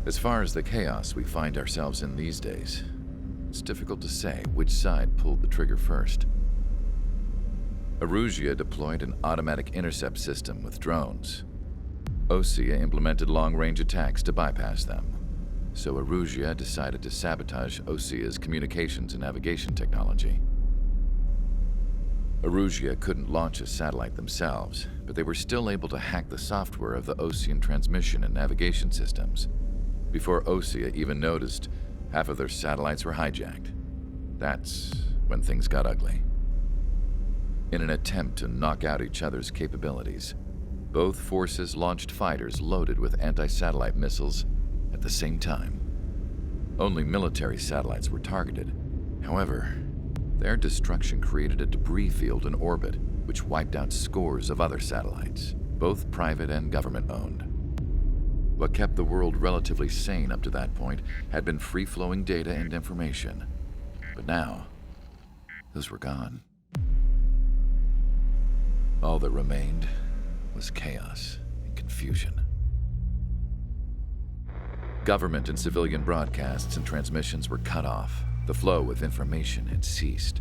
As far as the chaos we find ourselves in these days, it's difficult to say which side pulled the trigger first. Erusia deployed an automatic intercept system with drones. Osea implemented long-range attacks to bypass them. So Erusia decided to sabotage Osea's communications and navigation technology. Erusia couldn't launch a satellite themselves, but they were still able to hack the software of the Osean transmission and navigation systems. Before Osea even noticed, half of their satellites were hijacked. That's when things got ugly. In an attempt to knock out each other's capabilities, both forces launched fighters loaded with anti-satellite missiles at the same time. Only military satellites were targeted. However, their destruction created a debris field in orbit, which wiped out scores of other satellites, both private and government-owned. What kept the world relatively sane up to that point had been free-flowing data and information. But now, those were gone. All that remained was chaos and confusion. Government and civilian broadcasts and transmissions were cut off. The flow of information had ceased.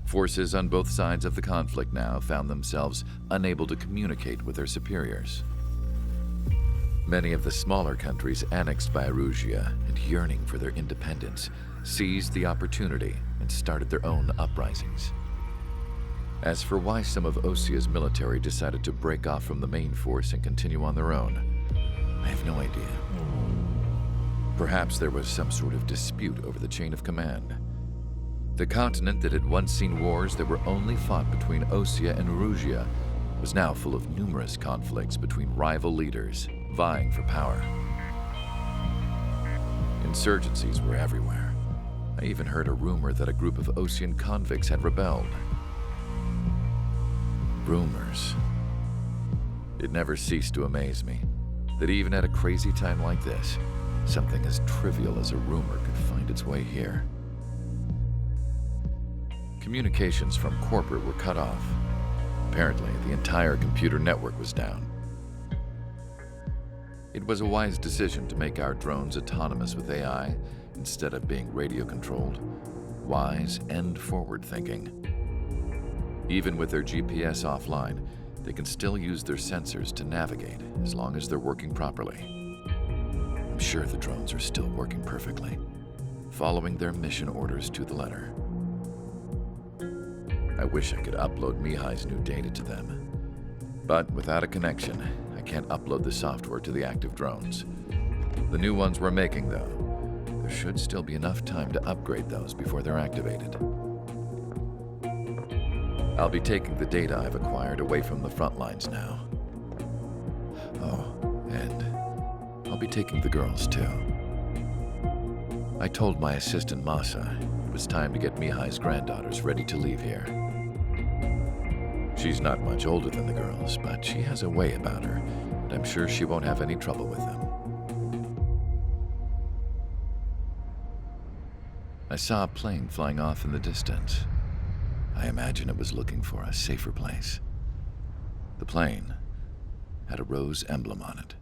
Forces on both sides of the conflict now found themselves unable to communicate with their superiors. Many of the smaller countries annexed by Erusia and yearning for their independence seized the opportunity and started their own uprisings. As for why some of Osea's military decided to break off from the main force and continue on their own, I have no idea. Perhaps there was some sort of dispute over the chain of command. The continent that had once seen wars that were only fought between Osea and Erusia was now full of numerous conflicts between rival leaders vying for power. Insurgencies were everywhere. I even heard a rumor that a group of Osean convicts had rebelled. Rumors. It never ceased to amaze me that even at a crazy time like this, something as trivial as a rumor could find its way here. Communications from corporate were cut off. Apparently, the entire computer network was down. It was a wise decision to make our drones autonomous with AI instead of being radio-controlled. Wise and forward-thinking. Even with their GPS offline, they can still use their sensors to navigate as long as they're working properly. I'm sure the drones are still working perfectly, following their mission orders to the letter. I wish I could upload Mihai's new data to them. But without a connection, I can't upload the software to the active drones. The new ones we're making, though, there should still be enough time to upgrade those before they're activated. I'll be taking the data I've acquired away from the front lines now. Oh, and I'll be taking the girls, too. I told my assistant Masa it was time to get Mihai's granddaughters ready to leave here. She's not much older than the girls, but she has a way about her, and I'm sure she won't have any trouble with them. I saw a plane flying off in the distance. I imagine it was looking for a safer place. The plane had a rose emblem on it.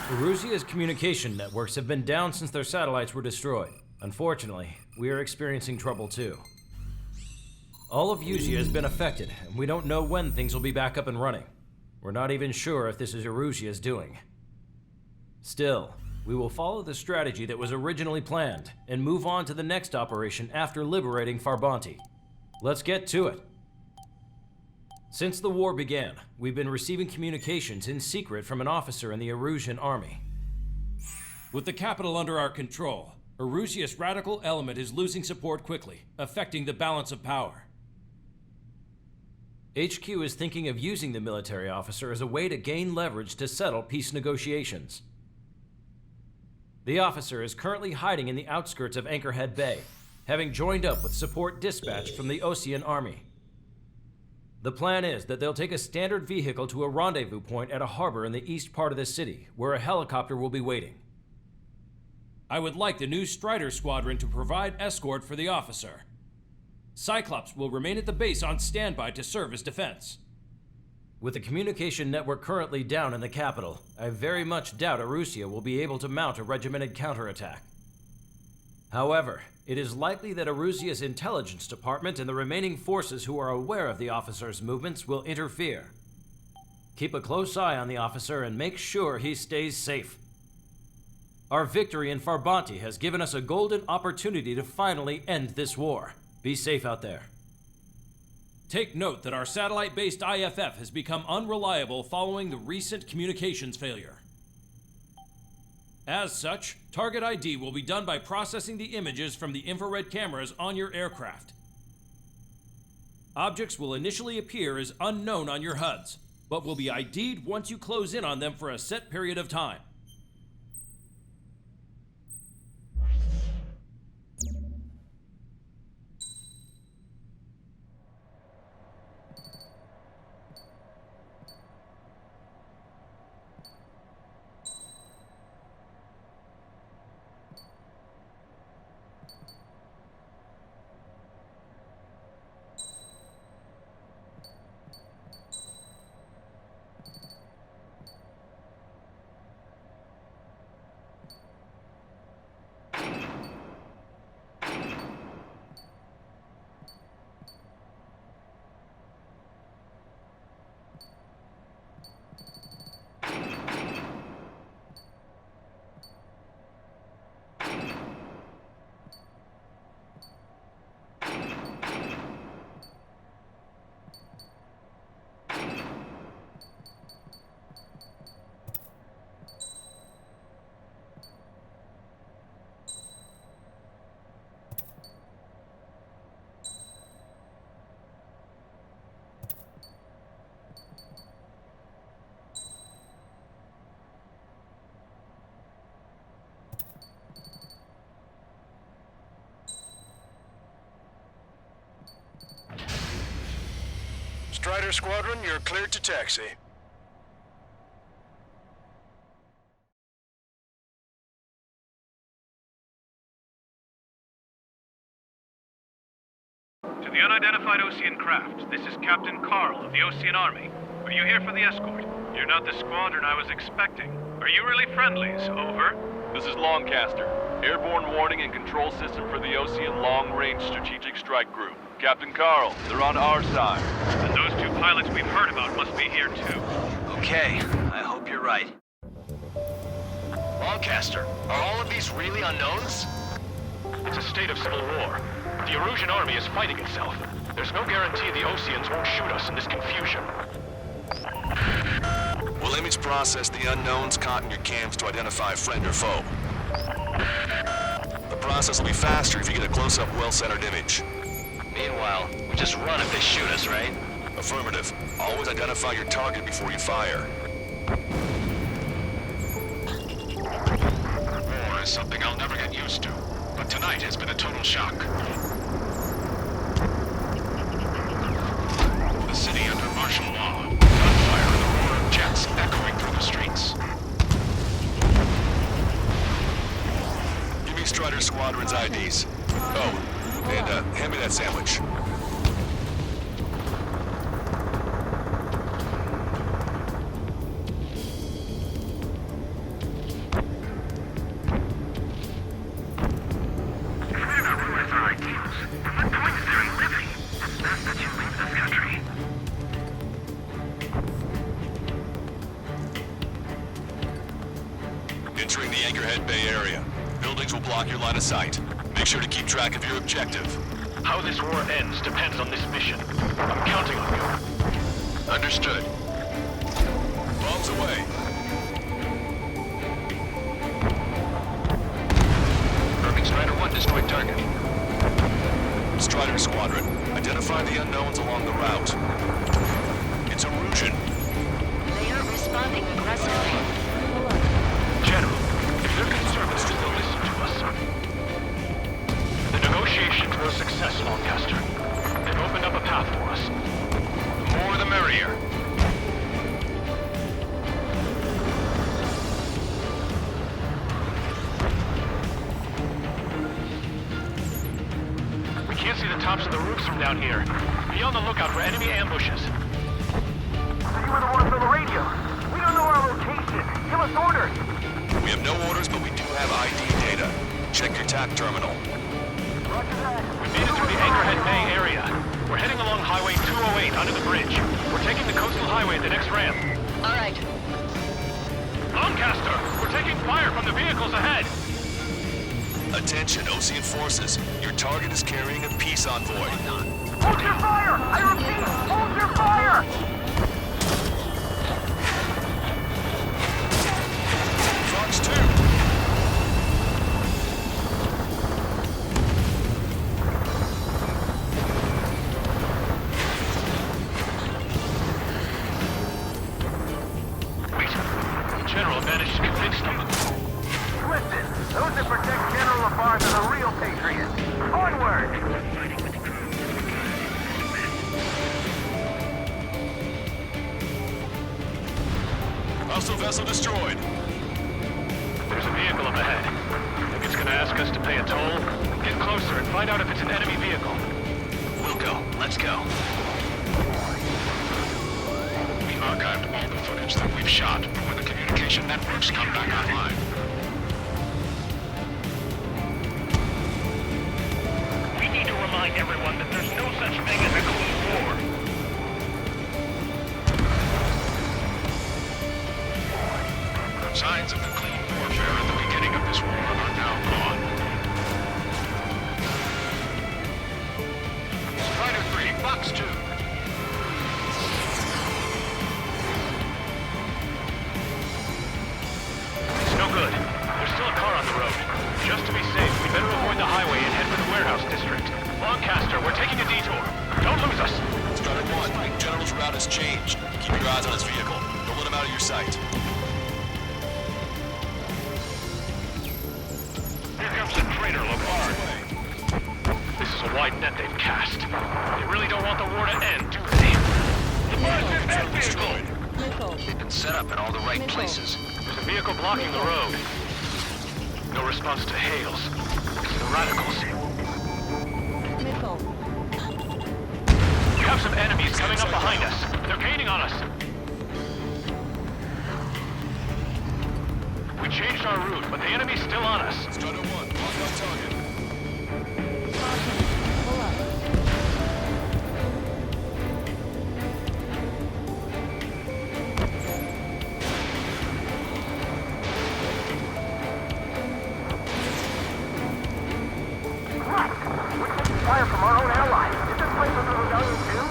Erusia's communication networks have been down since their satellites were destroyed. Unfortunately, we are experiencing trouble too. All of Erusia has been affected, and we don't know when things will be back up and running. We're not even sure if this is Erusia's doing. Still, we will follow the strategy that was originally planned and move on to the next operation after liberating Farbanti. Let's get to it. Since the war began, we've been receiving communications in secret from an officer in the Erusian army. With the capital under our control, Erusia's radical element is losing support quickly, affecting the balance of power. HQ is thinking of using the military officer as a way to gain leverage to settle peace negotiations. The officer is currently hiding in the outskirts of Anchorhead Bay, having joined up with support dispatched from the Osean army. The plan is that they'll take a standard vehicle to a rendezvous point at a harbor in the east part of the city, where a helicopter will be waiting. I would like the new Strider Squadron to provide escort for the officer. Cyclops will remain at the base on standby to serve as defense. With the communication network currently down in the capital, I very much doubt Arusea will be able to mount a regimented counterattack. However, it is likely that Arusea's intelligence department and the remaining forces who are aware of the officer's movements will interfere. Keep a close eye on the officer and make sure he stays safe. Our victory in Farbanti has given us a golden opportunity to finally end this war. Be safe out there. Take note that our satellite-based IFF has become unreliable following the recent communications failure. As such, target ID will be done by processing the images from the infrared cameras on your aircraft. Objects will initially appear as unknown on your HUDs, but will be ID'd once you close in on them for a set period of time. Strider Squadron, you're cleared to taxi. To the unidentified Osean craft, this is Captain Carl of the Osean Army. Are you here for the escort? You're not the squadron I was expecting. Are you really friendlies? Over. This is Longcaster. Airborne warning and control system for the Osean Long-Range Strategic Strike Group. Captain Carl, they're on our side. And those two pilots we've heard about must be here too. Okay, I hope you're right. Longcaster, are all of these really unknowns? It's a state of civil war. The Erusian army is fighting itself. There's no guarantee the Oseans won't shoot us in this confusion. We'll image process the unknowns caught in your cams to identify friend or foe. The process will be faster if you get a close-up, well-centered image. Meanwhile, we just run if they shoot us, right? Affirmative. Always identify your target before you fire. War is something I'll never get used to, but tonight has been a total shock. The city under martial law. Gunfire and the roar of jets echoing through the streets. Give me Strider Squadron's IDs. Oh, and hand me that sandwich. Entering the Anchorhead Bay area. Buildings will block your line of sight. Make sure to keep track of your objective. How this war ends depends on this mission. I'm counting on you. Understood. Bombs away. Perfect. Strider 1 destroyed target. Strider Squadron, identify the unknowns along the route. It's Erusian. They are responding aggressively. General, if they're conservatives, they'll listen to us. The negotiations were a success, Longcaster. They've opened up a path for us. The more the merrier. tops of the roofs from down here. Be on the lookout for enemy ambushes. You were the ones on the radio. We don't know our location. Give us orders. We have no orders, but we do have ID data. Check your TAC terminal. Roger that. We made it through the Anchorhead Bay area. We're heading along Highway 208 under the bridge. We're taking the coastal highway at the next ramp. All right. Lancaster, we're taking fire from the vehicles ahead. Attention, Ocean forces. Your target is carrying a peace envoy. Hold your fire! I repeat, hold your fire! Fox 2. Wait, the General managed to convince them. Listen, those that protect General Lafarge are the real patriots. Onward! Hostile vessel destroyed. There's a vehicle up ahead. Think it's gonna ask us to pay a toll? Get closer and find out if it's an enemy vehicle. We'll go. Let's go. We archived all the footage that we've shot when the communication networks come back online. We need to remind everyone that there's no such thing as a clean war. Signs of the clean warfare at the beginning of this war are now gone. Spider 3, Fox 2. It's no good. There's still a car on the road. Just to be safe, we better avoid the highway and head for the warehouse district. Lancaster, we're taking a detour. Don't lose us. Strider 1, General's route has changed. Keep your eyes on his vehicle. Don't let him out of your sight. Here comes the traitor, Lafarge. This is a wide net they've cast. They really don't want the war to end, do they? Lafarge is that vehicle! They've been set up in all the right places. There's a vehicle blocking the road. No response to hails. It's the radicals. We have some enemies coming up behind us. They're gaining on us. We changed our route, but the enemy's still on us. Strider 1, lock on target. Fire from our own allies. Is this place under rebellion too?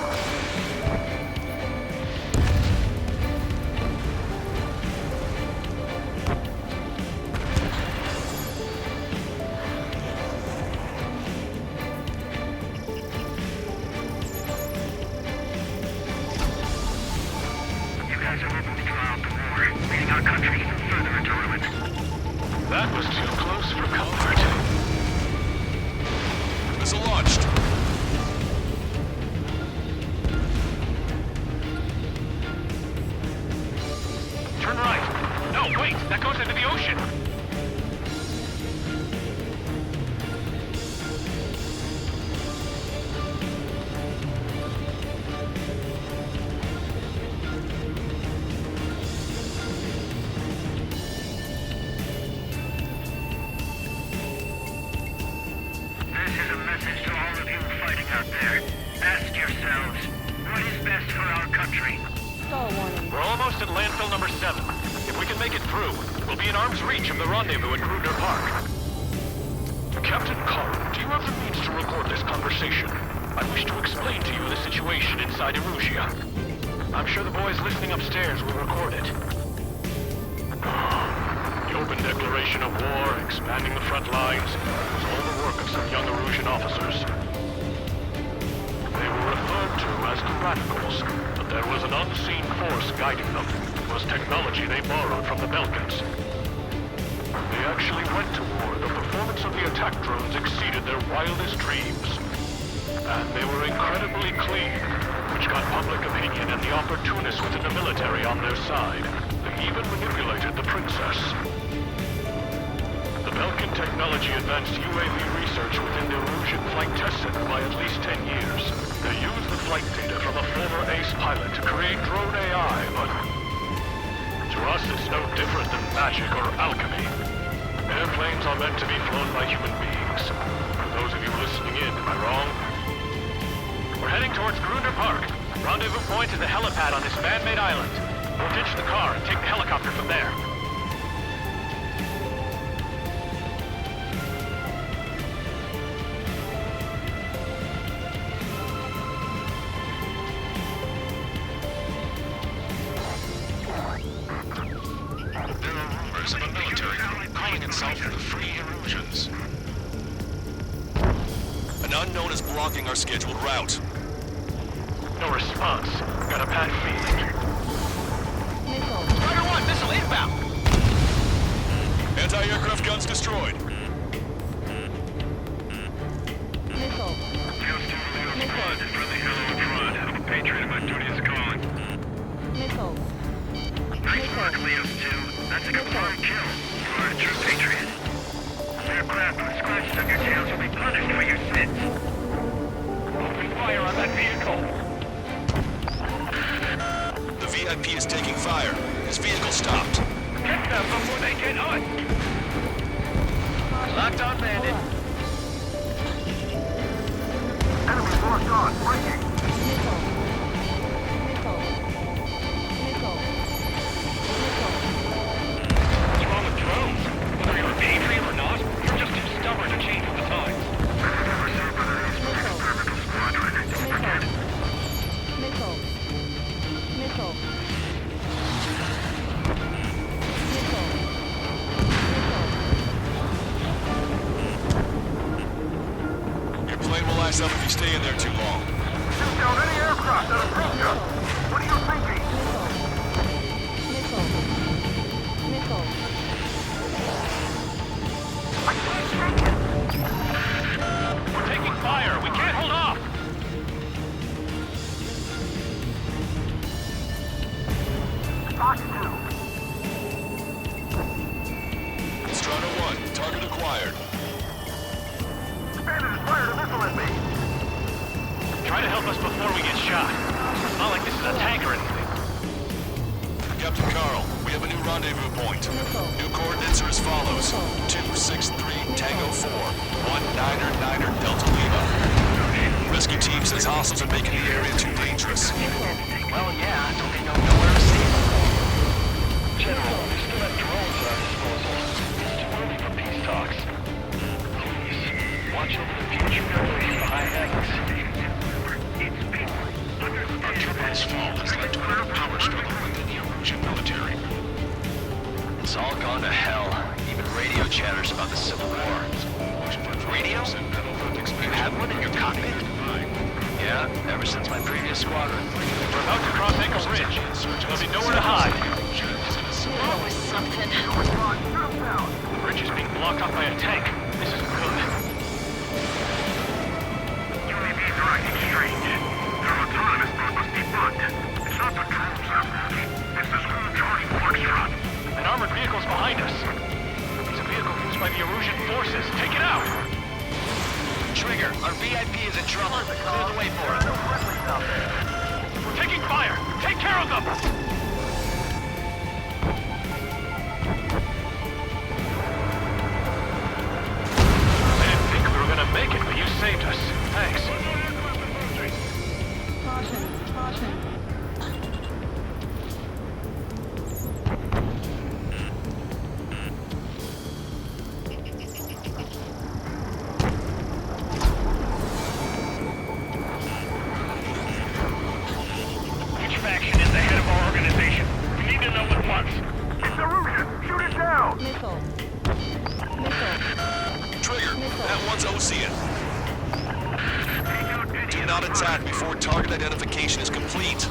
You guys are able to draw out the war, leading our country even further into ruin. That was too close for comfort. Missile launched. Turn right. No, wait, that goes into the ocean. This is a message to all of you fighting out there. Ask yourselves, what is best for our country? We're almost at landfill number 7. If we can make it through, we'll be in arm's reach of the rendezvous at Grudner Park. Captain Carl, do you have the means to record this conversation? I wish to explain to you the situation inside Erusia. I'm sure the boys listening upstairs will record it. The open declaration of war, expanding the front lines, was all the work of some young Erusian officers. They were referred to as the Radicals, but there was an unseen force guiding them. It was technology they borrowed from the Belkans. They actually went to war. The performance of the attack drones exceeded their wildest dreams. And they were incredibly clean, which got public opinion and the opportunists within the military on their side. They even manipulated the princess. The Falcon technology advanced UAV research within the Erusian Flight Test Center by at least 10 years. They used the flight data from a former ace pilot to create drone AI, but to us it's no different than magic or alchemy. Airplanes are meant to be flown by human beings. For those of you listening in, am I wrong? We're heading towards Grunder Park. Rendezvous point is the helipad on this man-made island. We'll ditch the car and take the helicopter from there. There are rumors of a military group calling itself the Free Erusians. An unknown is blocking our scheduled route. No response. Got a bad feeling. Spider 1, missile inbound! Anti-aircraft guns destroyed. Friendly hello in front. I'm a patriot. My duty is calling. Nice work, Leos 2. That's a confirmed kill. You are a true patriot. Aircraft with scratches on your tails will be punished for your sins. Open fire on that vehicle. The VIP is taking fire. His vehicle stopped. Get them before they get us. Locked on, bandit. Enemy locked on. Breaking. What's wrong with drones? Whether you're a patriot or not, you're just too stubborn to change with the times. Your plane will ice up if you stay in there too long. Shoot down any aircraft that approach us. What are you thinking? I can't take it. We're taking fire. We can't hold off. Fox 2. Strata 1, target acquired. Bandit has fired a missile at me. Try to help us before we get shot. It's not like this is a tank or anything. Captain Carl, we have a new rendezvous point. New coordinates are as follows. 263 Tango 4, 1999 Delta Lima. Rescue team says hostiles are making the area too dangerous. Well, yeah, don't they know nowhere to see them? General, we still have drones at our disposal. It's too early for peace talks. Please, watch over the future generations behind us. Our triple's fall has led to a power struggle within the Erusian military. It's all gone to hell. Even radio chatters about the Civil War. Radio? You have one in your cockpit? Yeah, ever since my previous squadron. We're about to cross Ankle Ridge. There'll be nowhere to hide. That was something. The bridge is being blocked off by a tank. This is good. UAVs are acting strange. Their autonomous mode must be bugged. It's not the drones that are working. It's this whole Charlie Foxtrot. An armored vehicle's behind us. It's a vehicle used by the Erusian forces. Take it out! Trigger, our VIP is in trouble. Clear the way for it. We're taking fire! Take care of them! I didn't think we were gonna make it, but you saved us. Thanks. Which faction is the head of our organization? We need to know at once. It's Erusian. Shoot it down. Trigger, that one's Ocean. Do not attack before target identification is complete.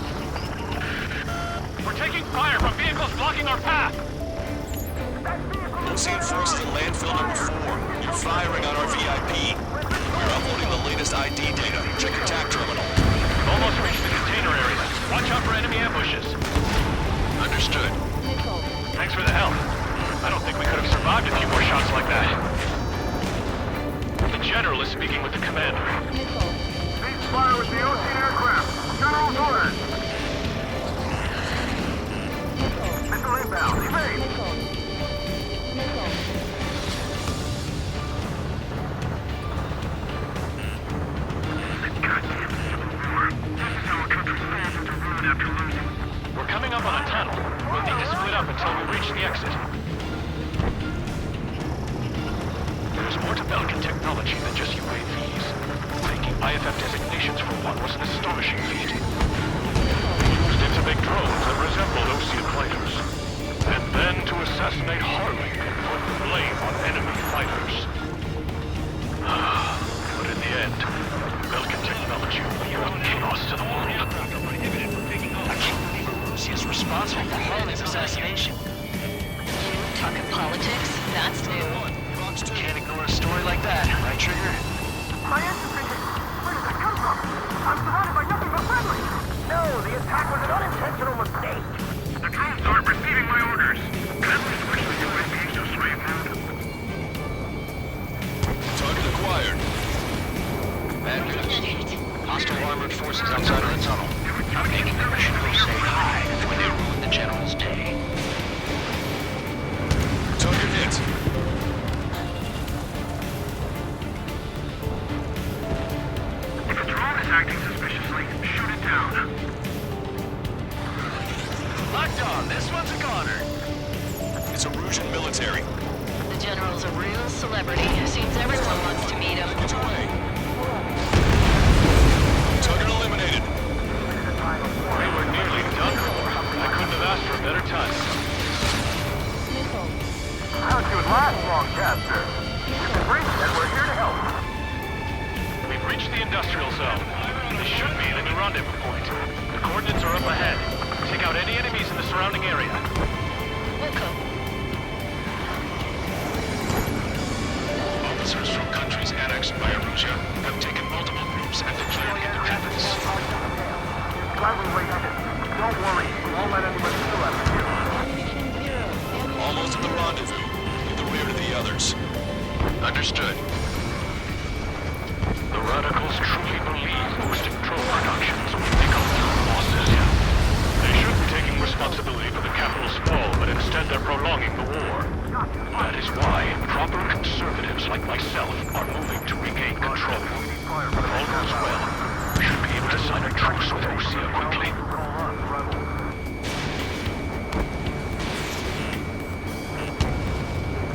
We're taking fire from vehicles blocking our path. Ocean forces at landfill number 4. You're firing on our VIP. We're uploading the latest ID data. Check your TAC terminal. We've almost reached the container area. Watch out for enemy ambushes. Understood. Thanks for the help. I don't think we could have survived a few more shots like that. up until we reach the exit. There's more to Belkin technology than just UAVs. Taking IFF designations for one was an astonishing feat. Used it to make drones that resembled Osean fighters. And then to assassinate Harley and put the blame on enemy fighters. But in the end, Belkin technology brought chaos to the world. I can't believe Russia is responsible for Harley's assassination. Talking politics? That's new. Can't ignore a story like that, right, Trigger? My engine thinking, where did that come from? I'm surrounded by nothing but friendly. No, the attack was an unintentional mistake. The drones aren't receiving my orders. Can we switch the UAVs to slave mode? Target acquired. Bad news. Hostile armored forces outside of the tunnel. Maybe we should go say hi before they ruin the General's day. Target hit. If a drone is acting suspiciously, shoot it down. Locked on. This one's a goner. It's a Russian military. The General's a real celebrity. Seems everyone wants to meet him. Get away. Target eliminated. We were nearly done for. I couldn't have asked for a better time. How'd you last long, Raptor? You can breathe and we're here to help. We've reached the industrial zone. This should be the new rendezvous point. The coordinates are up ahead. Take out any enemies in the surrounding area. Wilco. Officers from countries annexed by Arusha have taken multiple groups and declared independence. Slightly wasted. Don't worry, we won't let anyone steal us here. Almost at the rendezvous. In the rear to the others. Understood. The radicals truly believe boosting drone productions will become true bosses. They should be taking responsibility for the capital's fall, but instead they're prolonging the war. That is why proper conservatives like myself are moving to regain control. If all goes well, we should be able to sign a truce with Osea quickly.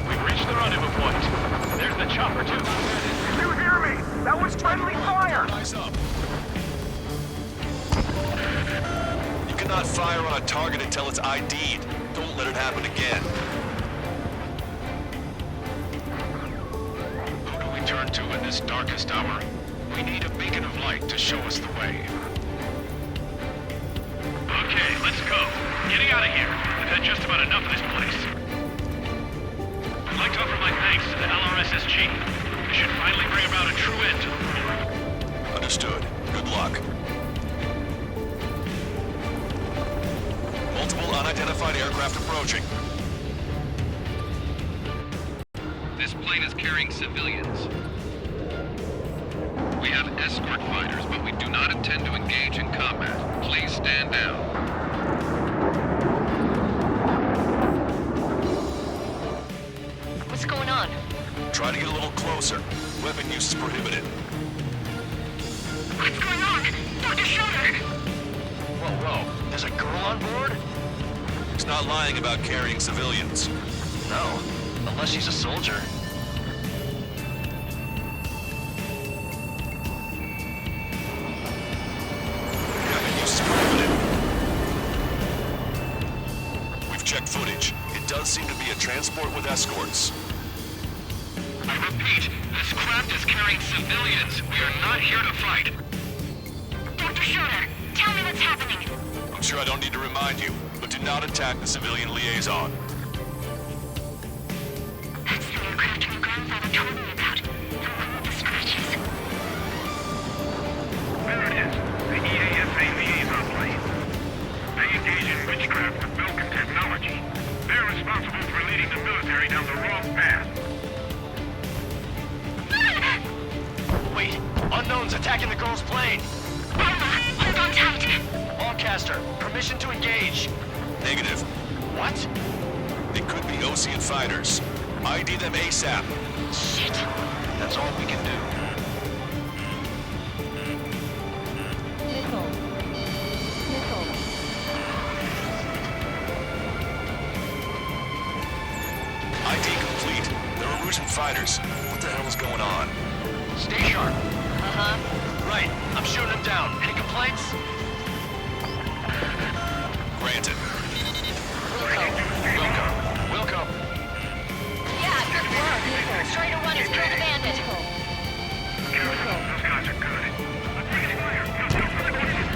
We've reached the rendezvous point. There's the chopper, too. You hear me? That was friendly fire! Eyes up. You cannot fire on a target until it's ID'd. Don't let it happen again. Who do we turn to in this darkest hour? We need a beacon of light to show us the way. Okay, let's go. Getting out of here. I've had just about enough of this place. I'd like to offer my thanks to the LRSSG. They should finally bring about a true end to the war. Understood. Good luck. Multiple unidentified aircraft approaching. This plane is carrying civilians. We have escort fighters, but we do not intend to engage in combat. Please stand down. What's going on? Try to get a little closer. Weapon use is prohibited. What's going on? Dr. Schroeder! Whoa. There's a girl on board? He's not lying about carrying civilians. No. Unless she's a soldier. Weapon use is prohibited. We've checked footage. It does seem to be a transport with escorts. I repeat, this craft is carrying civilians. We are not here to fight. Dr. Schroeder, tell me what's happening. I'm sure I don't need to remind you, but do not attack the civilian liaison. That's the aircraft my grandfather told me about. The one with the scratches. There it is, the EASA liaison plane. They engage in witchcraft with Belkin technology. They're responsible for leading the military down the wrong path. Wait. Unknown's attacking the girl's plane. Hold on tight. Allcaster, permission to engage. Negative. What? It could be Osean fighters. ID them ASAP. Shit. That's all we can do. Russian fighters. What the hell is going on? Stay sharp. Right. I'm shooting them down. Any complaints? Granted. Wilco. Yeah, good work. Strider 1 has killed a bandit. Those guys are good. I'm taking fire.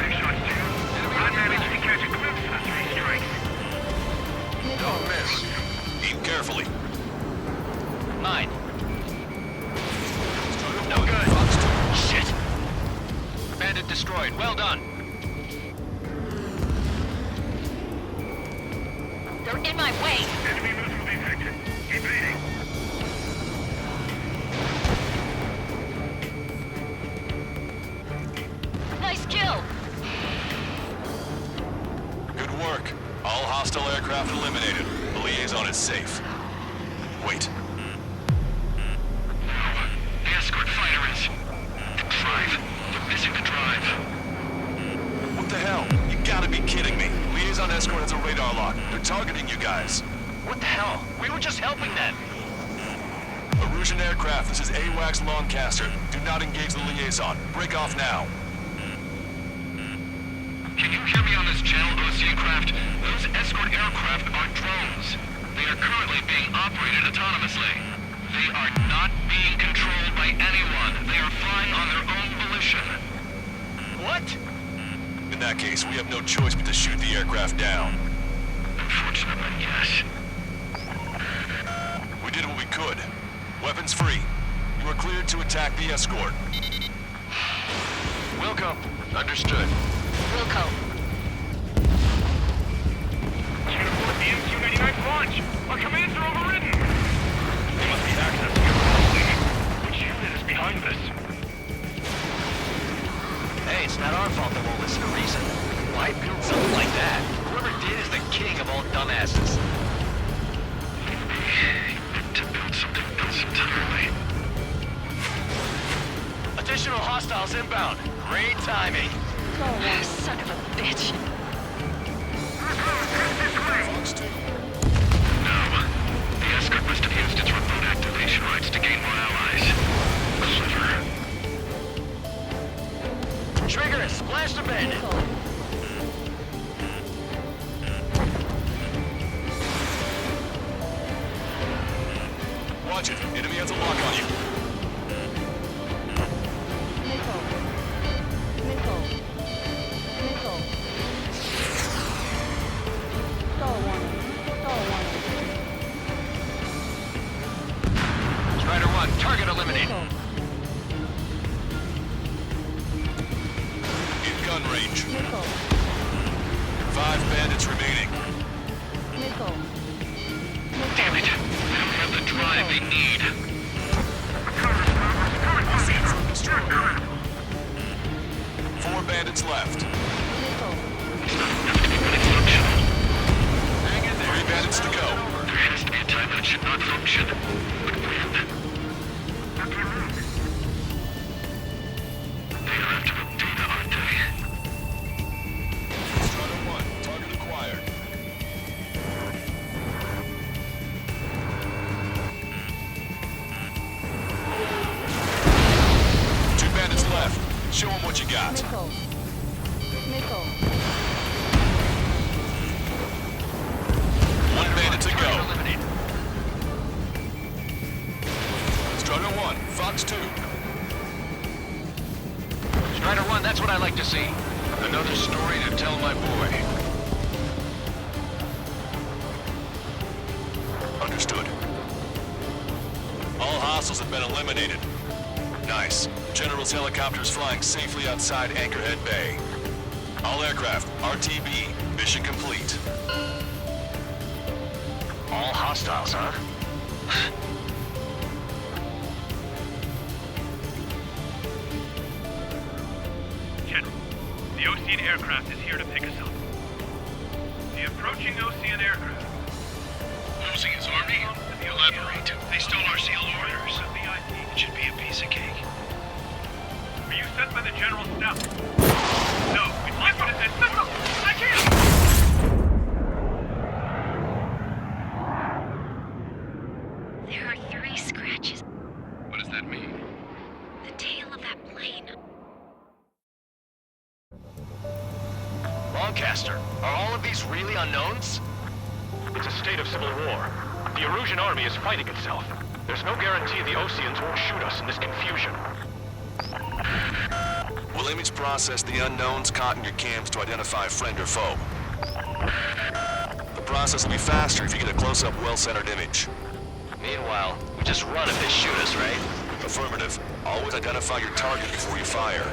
Big shots, too. I managed to catch a glimpse of the 3 strikes. Don't miss. Aim carefully. Mine. No good. Shit. Bandit destroyed. Well done. They're in my way. Enemy missile detected. Evading. Nice kill. Good work. All hostile aircraft eliminated. The liaison is safe. Wait. The escort fighter is... the drive. They're missing the drive. What the hell? You gotta be kidding me. Liaison escort has a radar lock. They're targeting you guys. What the hell? We were just helping them. Erusian aircraft, this is AWACS Lancaster. Do not engage the liaison. Break off now. Can you hear me on this channel, Ocean craft? Those escort aircraft are drones. They are currently being operated autonomously. They are not being controlled by anyone. They are flying on their own volition. What? In that case, we have no choice but to shoot the aircraft down. Unfortunately, yes. We did what we could. Weapons free. You are cleared to attack the escort. Wilco. Understood. Wilco. Can't afford the MQ-99 launch. Our commands are overridden. There must be access to your building. Which unit is behind this? Hey, it's not our fault they won't listen to reason. Why build something like that? Whoever did is the king of all dumbasses. To build something else entirely. Additional hostiles inbound. Great timing. Son of a bitch. No. The escort must have used its remote activation rights to gain more allies. Clever. Trigger it. Splash the bandit. Watch it. Enemy has a lock on you. Strider 1, target eliminated. In gun range. 5 bandits remaining. Damn it. They don't have the drive they need. Destroyed. 4 bandits left. It's not enough to be fully functional. Hang in there. 3 bandits to go. There has to be a time that should not function. But when? They are after the data, aren't they? Strider 1, target acquired. Two bandits left. Show them what you got. One bandit to go. Eliminated. Strider 1, Fox 2. Strider 1, that's what I like to see. Another story to tell my boy. Understood. All hostiles have been eliminated. Nice. General's helicopter is flying safely outside Anchorhead Bay. All aircraft, RTB, mission complete. All hostiles, huh? General, the Ocean aircraft is here to pick us up. The approaching Ocean aircraft. Losing his army? Elaborate. They stole our sealed orders. It should be a piece of cake. Are you sent by the General's staff? No, it's my what it says. No, I can't! There are 3 scratches. Lancaster, are all of these really unknowns? It's a state of civil war. The Erusian army is fighting itself. There's no guarantee the Oseans won't shoot us in this confusion. We'll image process the unknowns caught in your cams to identify friend or foe. The process will be faster if you get a close-up, well-centered image. Meanwhile, we just run if they shoot us, right? Affirmative. Always identify your target before you fire.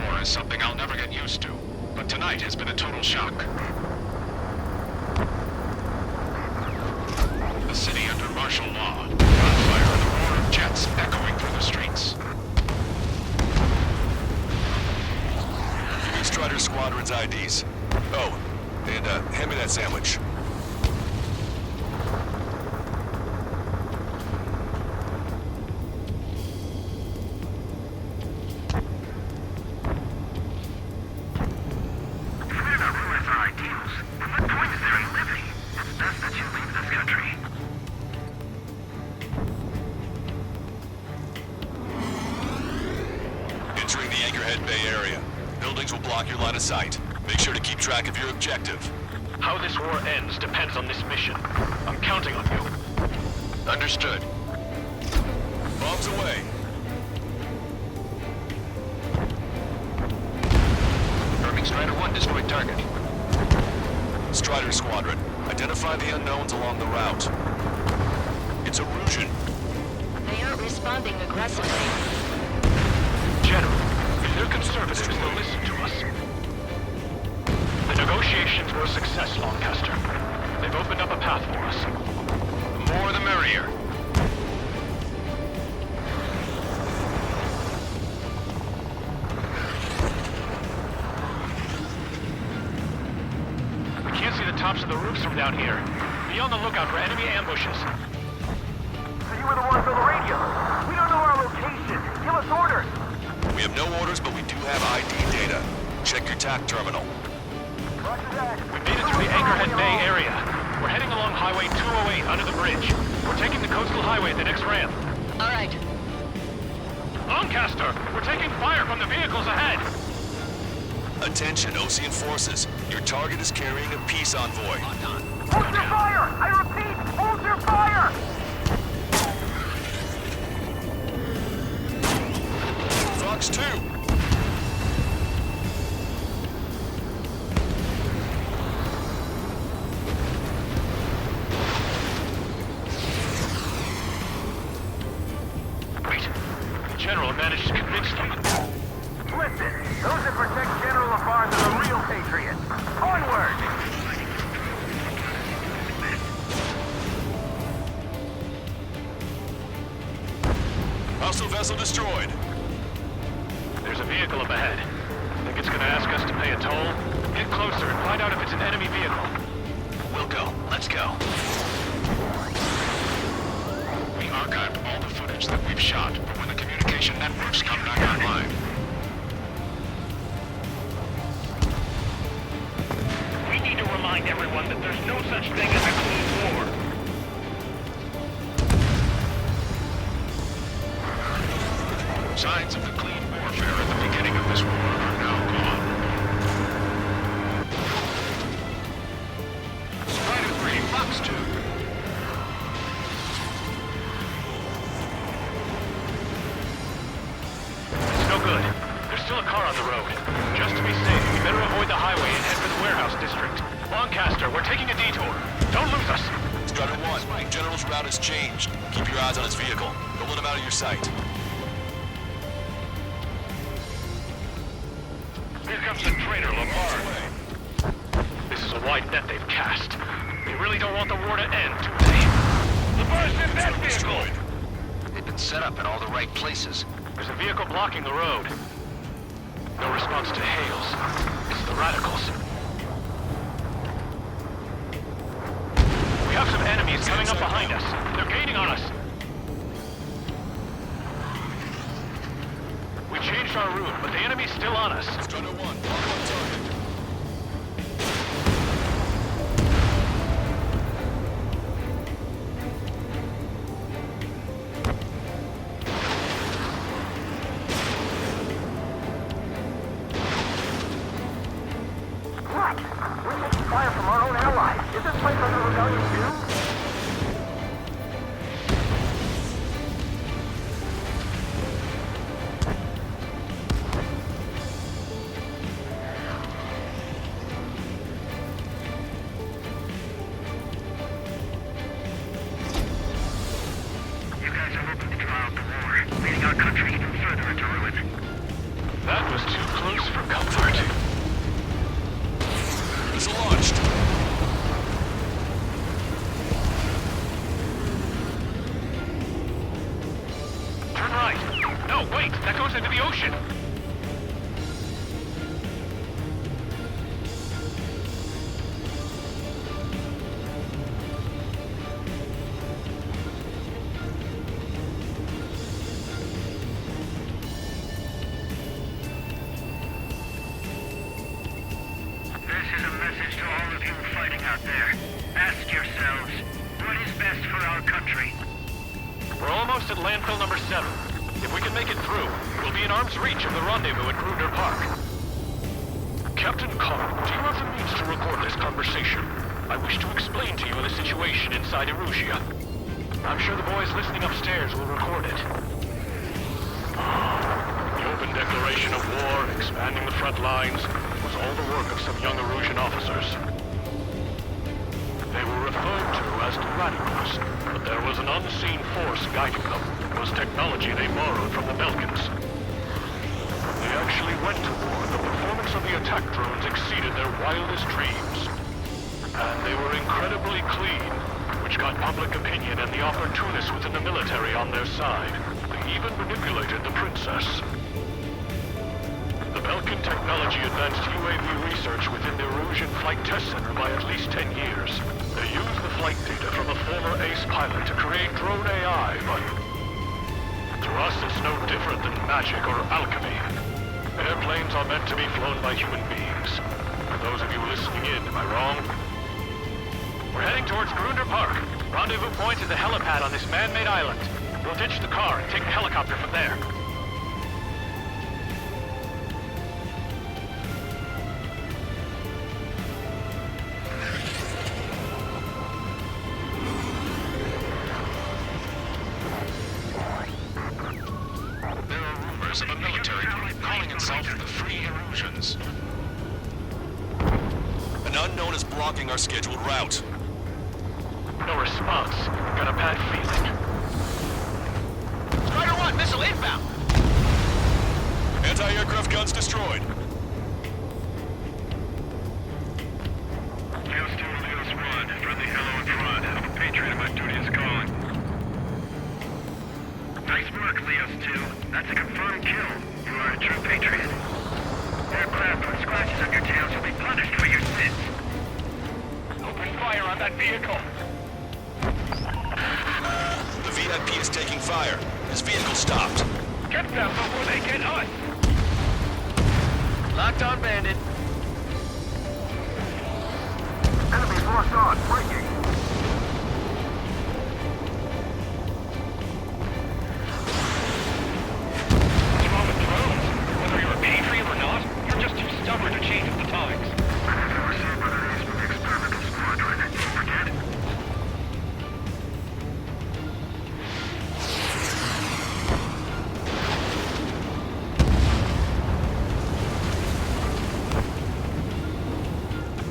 War is something I'll never get used to, but tonight has been a total shock. The city under martial law, gunfire and the roar of jets echoing through the streets. Give me Strider Squadron's IDs. Oh, and hand me that sandwich. If we do not realize our ideals, then what point is there in living? It's best that you leave this country. Entering the Anchorhead Bay area. Buildings will block your line of sight. Make sure to keep track of your objective. How this war ends depends on this mission. I'm counting on you. Understood. Bombs away. Confirming Strider 1 destroyed target. Strider Squadron, identify the unknowns along the route. It's Erusian. They aren't responding aggressively. General, if they're conservatives, they'll listen to us. The negotiations were a success, Lancaster. They've opened up a path for us. The more the merrier. We can't see the tops of the roofs from down here. Be on the lookout for enemy ambushes. So you were the ones on the radio. We don't know our location. Give us orders. We have no orders, but we do have ID data. Check your TAC terminal. We made it through the Anchorhead Bay area. We're heading along Highway 208 under the bridge. We're taking the coastal highway at the next ramp. All right. Lancaster, we're taking fire from the vehicles ahead. Attention, Osean forces. Your target is carrying a peace envoy. Hold your fire! I repeat, hold your fire! Fox 2. Wait, the General managed to convince them. Listen, those that protect General Lafarge are the real patriots. Onward! Hostile vessel destroyed. There's a vehicle up ahead. Think it's gonna ask us to pay a toll? Get closer and find out if it's an enemy vehicle. We'll go. Let's go. We archived all the footage that we've shot, but when the communication networks come back online, We need to remind everyone that there's no such thing as a clean war. signs of the clean warfare at the beginning of this war are now gone. Strider 3, Fox 2. It's no good. There's still a car on the road. Just to be safe, we better avoid the highway and head for the warehouse district. Lancaster, we're taking a detour. Don't lose us. Strider 1, General's route has changed. Keep your eyes on his vehicle. Don't let him out of your sight. Here comes the traitor, Lamar. This is a wide net they've cast. They really don't want the war to end, do they? Lamar's in that vehicle! They've been set up in all the right places. There's a vehicle blocking the road. No response to hails. It's the radicals. We have some enemies coming up behind us. They're gaining on us. We changed our route, but the enemy's still on us. Strider 1, on target. of you fighting out there, ask yourselves, what is best for our country? We're almost at landfill number 7. If we can make it through, we'll be in arm's reach of the rendezvous at Gruner Park. Captain Carl, do you have the means to record this conversation? I wish to explain to you the situation inside Erusia. I'm sure the boys listening upstairs will record it. The open declaration of war, expanding the front lines, was all the work of some young Erusian officers. They were referred to as radicals, but there was an unseen force guiding them. It was technology they borrowed from the Belkans. They actually went to war. The performance of the attack drones exceeded their wildest dreams. And they were incredibly clean, which got public opinion and the opportunists within the military on their side. They even manipulated the princess. The Belkan technology advanced UAV research within the Erusian Flight Test Center by at least 10 years. They used the flight data from a former ace pilot to create drone AI, but to us it's no different than magic or alchemy. Airplanes are meant to be flown by human beings. For those of you listening in, am I wrong? We're heading towards Gruner Park. Rendezvous point is the helipad on this man-made island. We'll ditch the car and take the helicopter from there. There are rumors of a military group calling itself the Free Erusians. An unknown is blocking our scheduled route. No response. Got a bad feeling. Strider 1, missile inbound! Anti-aircraft guns destroyed. Leos 2 to Leos 1. Friendly hello in front. I'm a Patriot. My duty is calling. Nice work, Leos 2. That's a confirmed kill. You are a true Patriot. Aircraft with scratches on your tails will be punished for your sins. Open fire on that vehicle. The VIP is taking fire. His vehicle stopped. Get them before they get us. Locked on bandit. Enemies locked on. Breaking. What's wrong with drones? Whether you're a Patriot or not, you're just too stubborn to change with the times. I never received by the release from the experimental squadron. Don't forget.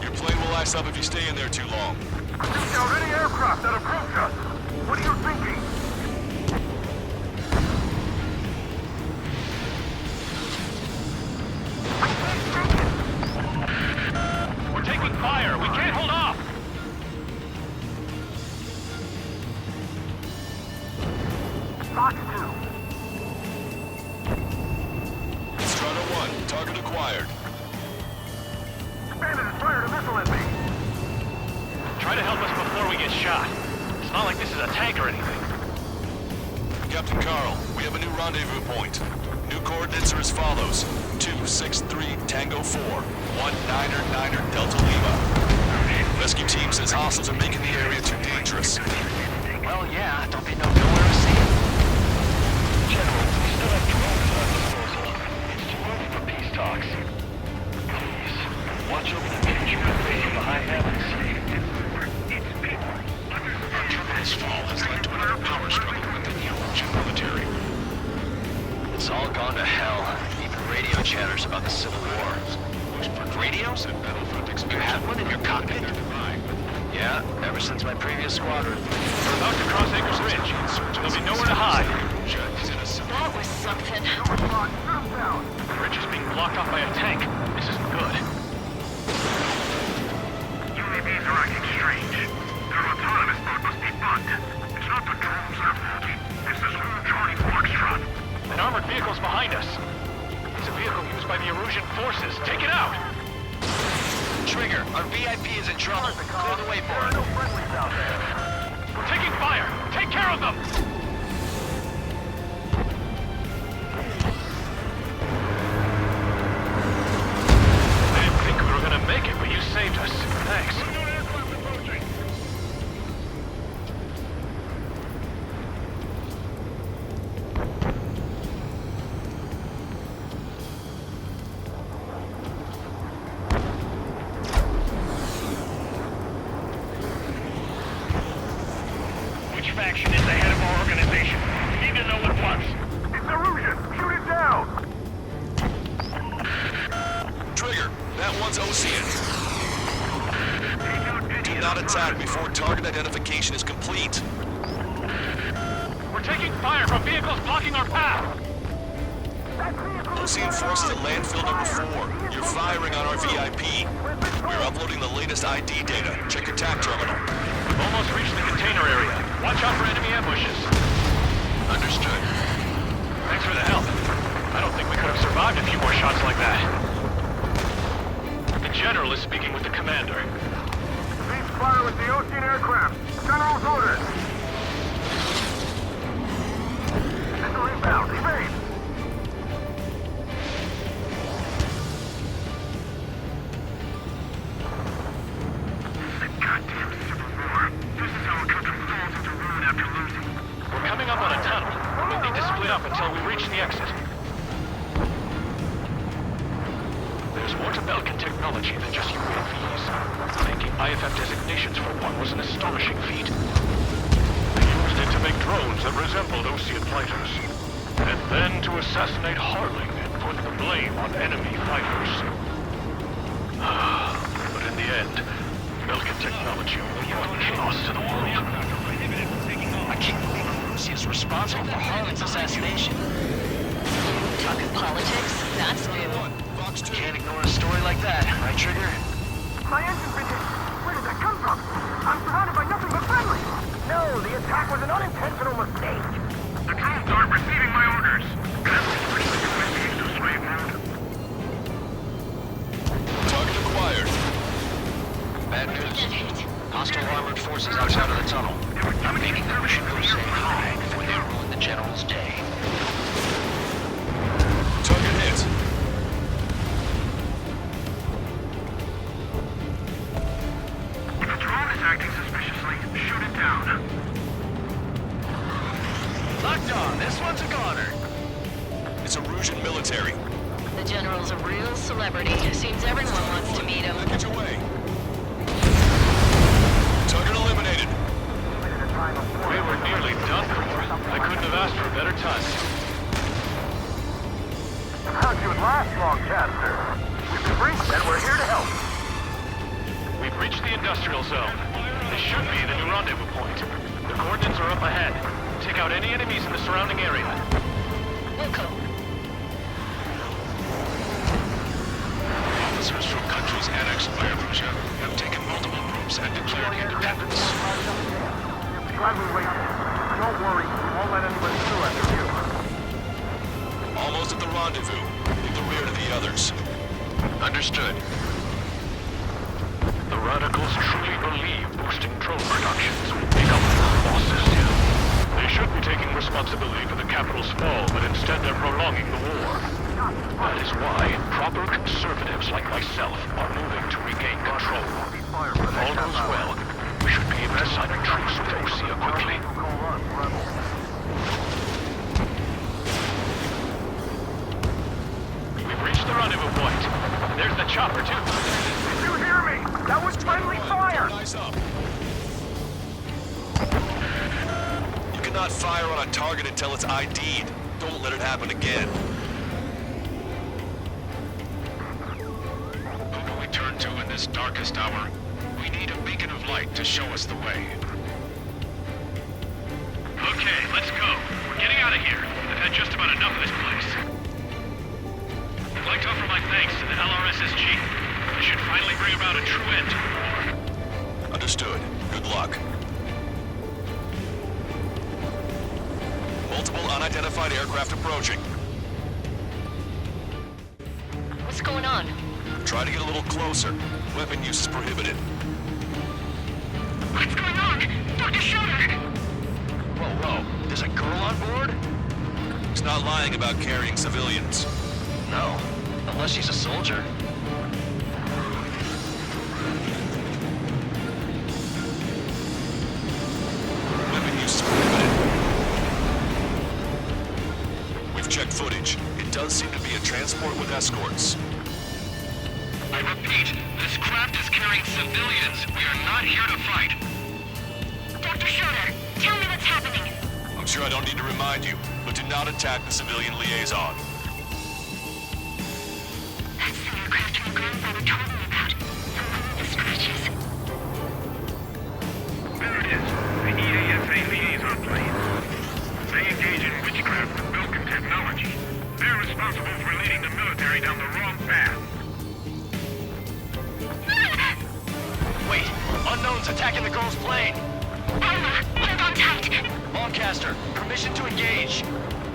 Your plane will ice up if you stay in there too long. Shoot down any aircraft that approach us. What are you thinking? We're taking fire. We can't hold off. Fox 2. Strider 1, target acquired. Bandit has fired a missile at me. Try to help us before we get shot. It's not like this is a tank or anything. Captain Carl, we have a new rendezvous point. New coordinates are as follows. 263 Tango 4, 1999 Delta Lima. Rescue team says hostiles are making the area too dangerous. Well, yeah, don't they know nowhere to see it? General, we still have drones at our disposal. It's too early for peace talks. Please, watch over the Patriot base behind them and save it. Our tremendous fall has led to another power struggle within the Erusian military. It's all gone to hell. Even radio chatters about the Civil War. Radios? You have one in your cockpit? Yeah, ever since my previous squadron. We're about to cross Acres Ridge. There'll be nowhere to hide. That was something. The ridge is being blocked off by a tank. This isn't good. UAVs are acting strange. Their autonomous mode must be bugged. It's not the drones that are faulty. It's this whole Charlie Foxtrot. An armored vehicle's behind us. It's a vehicle used by the Erusian forces. Take it out! Trigger, our VIP is in trouble. Clear the way for it. No friendlies out there. We're taking fire! Take care of them! I didn't think we were gonna make it, but you saved us. Thanks. faction is the head of our organization. We need to know at once. It's Erusian! Shoot it down! Trigger, that one's Ocean. Do not attack before target identification is complete. We're taking fire from vehicles blocking our path. Ocean forces at landfill number 4. You're firing on our VIP. We're uploading the latest ID data. Check your TAC terminal. We've almost reached the container area. Watch out for enemy ambushes. Understood. Thanks for the help. I don't think we could have survived a few more shots like that. The General is speaking with the Commander. Cease fire with the Ocean aircraft. General's orders. Missile inbound. Evade. We're coming up on a tunnel. We'll need to split up until we reach the exit. There's more to Belkin technology than just UAVs. Making IFF designations for one was an astonishing feat. They used it to make drones that resembled Osean fighters. And then to assassinate Harling and put the blame on enemy fighters. But in the end, Belkin technology only brought chaos to the world. I can't believe Russia is responsible for Harlan's assassination. Talking politics? That's new. Can't ignore a story like that, right, Trigger? My engine's been hit. Where did that come from? I'm surrounded by nothing but friendly. No, the attack was an unintentional mistake. The drones aren't receiving my orders. Target acquired. Bad news. Hostile armored forces outside of the tunnel. Maybe we should go say hi before they ruin the General's day. Target hit. If a drone is acting suspiciously, shoot it down. Locked on. This one's a goner. It's Erusian military. The General's a real celebrity. Seems everyone wants to meet him. Package away. Target eliminated. We were nearly done for. I couldn't have asked for a better time. How'd you last long, Chester? We've been briefed and we're here to help. We've reached the industrial zone. This should be the new rendezvous point. The coordinates are up ahead. Take out any enemies in the surrounding area. Wilco. Officers from countries annexed by Erusia have taken multiple groups and declared independence. Glad we waited. Don't worry, we won't let anyone through after you. Almost at the rendezvous. Leave the rear to the others. Understood. The Radicals truly believe boosting drone productions will make up for losses. They should be taking responsibility for the capital's fall, but instead they're prolonging the war. That is why proper conservatives like myself are moving to regain control. If all goes well, we should be able to sign a truce with Osea quickly. We've reached the rendezvous point. There's the chopper, too. Did you hear me? That was friendly fire! Eyes up. You cannot fire on a target until it's ID'd. Don't let it happen again. Who do we turn to in this darkest hour? We need a beacon of light to show us the way. Okay, let's go. We're getting out of here. I've had just about enough of this place. I'd like to offer my thanks to the LRSSG. This should finally bring about a true end to the war. Understood. Good luck. Multiple unidentified aircraft approaching. What's going on? Try to get a little closer. Weapon use is prohibited. What's going on? Dr. Schroeder! Whoa. There's a girl on board? He's not lying about carrying civilians. No. Unless she's a soldier. Weapon use is prohibited. We've checked footage. It does seem to be a transport with escorts. I repeat, this craft is carrying civilians. We are not here to fight. Dr. Dr. Schroeder, tell me what's happening. I'm sure I don't need to remind you, but do not attack the civilian liaison. That's the aircraft your grandfather told me about. The one with the scratches. There it is. The EASA liaison plane. They engage in witchcraft with Vulcan technology. They're responsible for leading the military down the wrong path. Wait, unknown's attacking the girl's plane. Alma, hold on tight. Lancaster, permission to engage.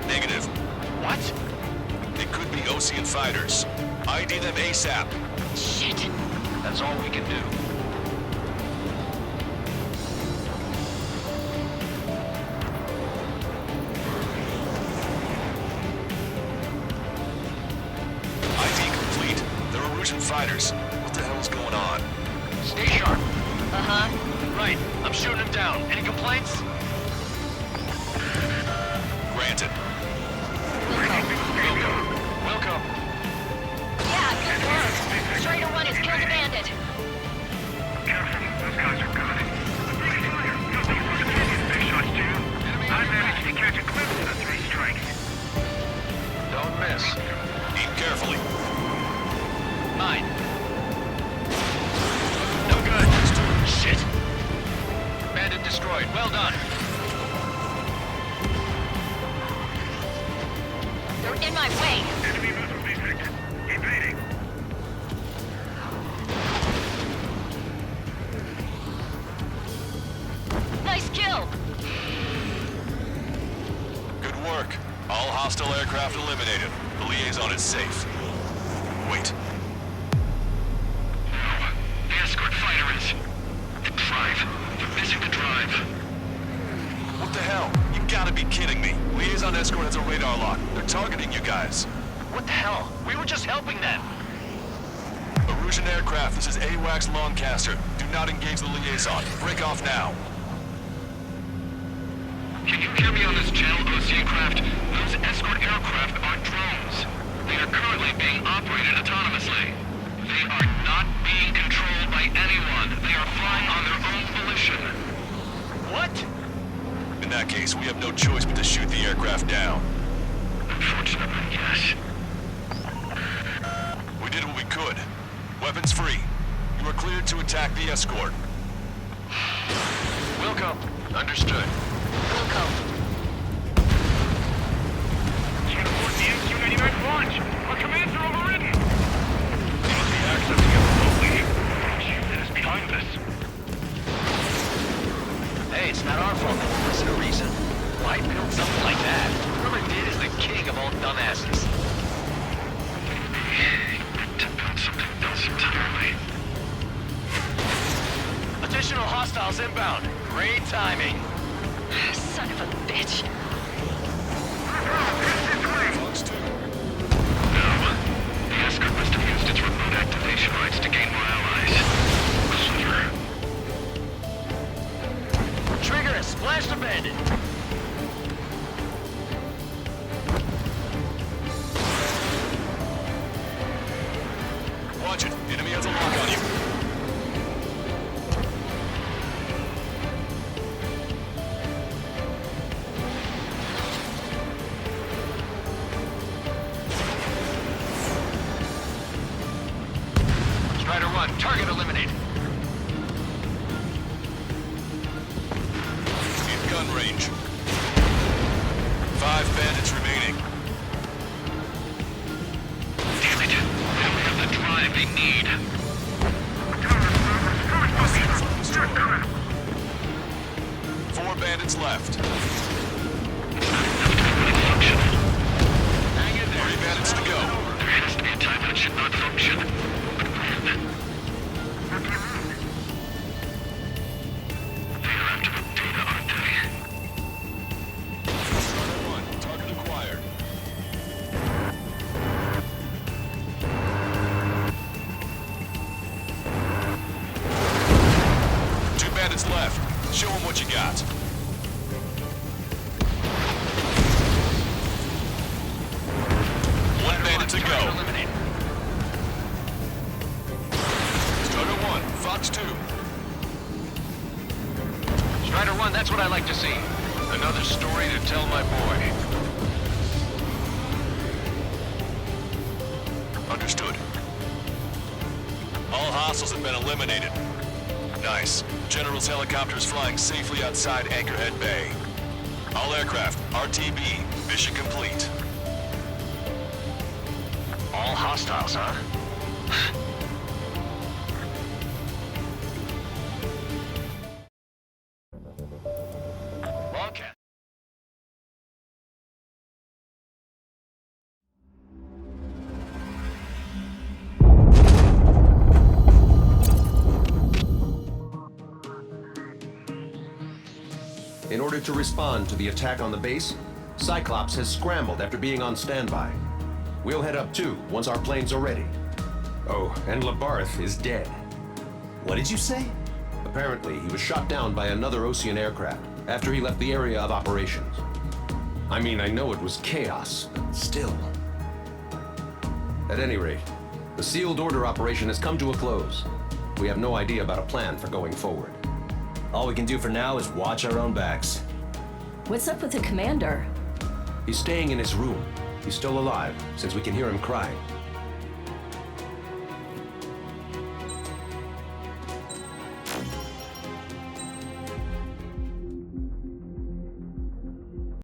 Negative. What? It could be Ocean fighters. ID them ASAP. Shit. That's all we can do. ID complete. They're Erusian fighters. What the hell's going on? Stay sharp. Uh-huh. Right, I'm shooting him down. Any complaints? Granted. Welcome. Yeah, good work. Schrader 1 has killed a bandit. Careful, those guys are good. Big fire. You'll be first to get big shots too. I managed to catch a glimpse of the 3 strikes. Don't miss. Aim carefully. 9. No good. Shit. Bandit destroyed. Well done. They're in my way. Enemy missile defect. Evading. Nice kill. Good work. All hostile aircraft eliminated. The liaison is safe. Wait. No. The escort fighter is... The drive. They're missing the drive. What the hell? You gotta be kidding me. Liaison escort has a radar lock. They're targeting you guys. What the hell? We were just helping them. Erusian aircraft, this is AWACS Lancaster. Do not engage the liaison. Break off now. Can you hear me on this channel, Ocean craft? Those escort aircraft are drones. They are currently being operated autonomously. They are not being controlled by anyone. They are flying on their own volition. What? In that case, we have no choice but to shoot the aircraft down. Unfortunately, yes. We did what we could. Weapons free. You are cleared to attack the escort. Wilco. Understood. Wilco. Channel 4 DMQ-99 launch. Our commands are overridden. We must be accessing it remotely. Shit is behind us. Hey, it's not our fault that we're missing a reason. Why build something like that? Whoever did is the king of all dumbasses. To build something else entirely. Additional hostiles inbound. Great timing. Son of a bitch. Fox 2. No. The escort must have used its remote activation rights to gain more allies. Clever. Trigger and splash the bandit. Watch it. Enemy has a lock on you. Strider 1, target eliminated. In gun range. 5 bandits remaining. Damn it. They don't have the drive they need. Four bandits left. Functional. Hang in there. 3 bandits to go. There has to be a time when it should not function. But when? They are after the data, aren't they? Strider 1, target acquired. Two bandits left. Show them what you got. One bandit to go. Eliminated. Strider 1, Fox 2. Strider 1, on, that's what I like to see. Another story to tell my boy. Understood. All hostiles have been eliminated. Nice. General's helicopter is flying safely outside Anchorhead Bay. All aircraft, RTB, mission complete. All hostiles, huh? Wildcat. In order to respond to the attack on the base, Cyclops has scrambled after being on standby. We'll head up too, once our planes are ready. Oh, and Labarth is dead. What did you say? Apparently, he was shot down by another Ocean aircraft after he left the area of operations. I mean, I know it was chaos, but still. At any rate, the sealed order operation has come to a close. We have no idea about a plan for going forward. All we can do for now is watch our own backs. What's up with the commander? He's staying in his room. He's still alive, since we can hear him crying.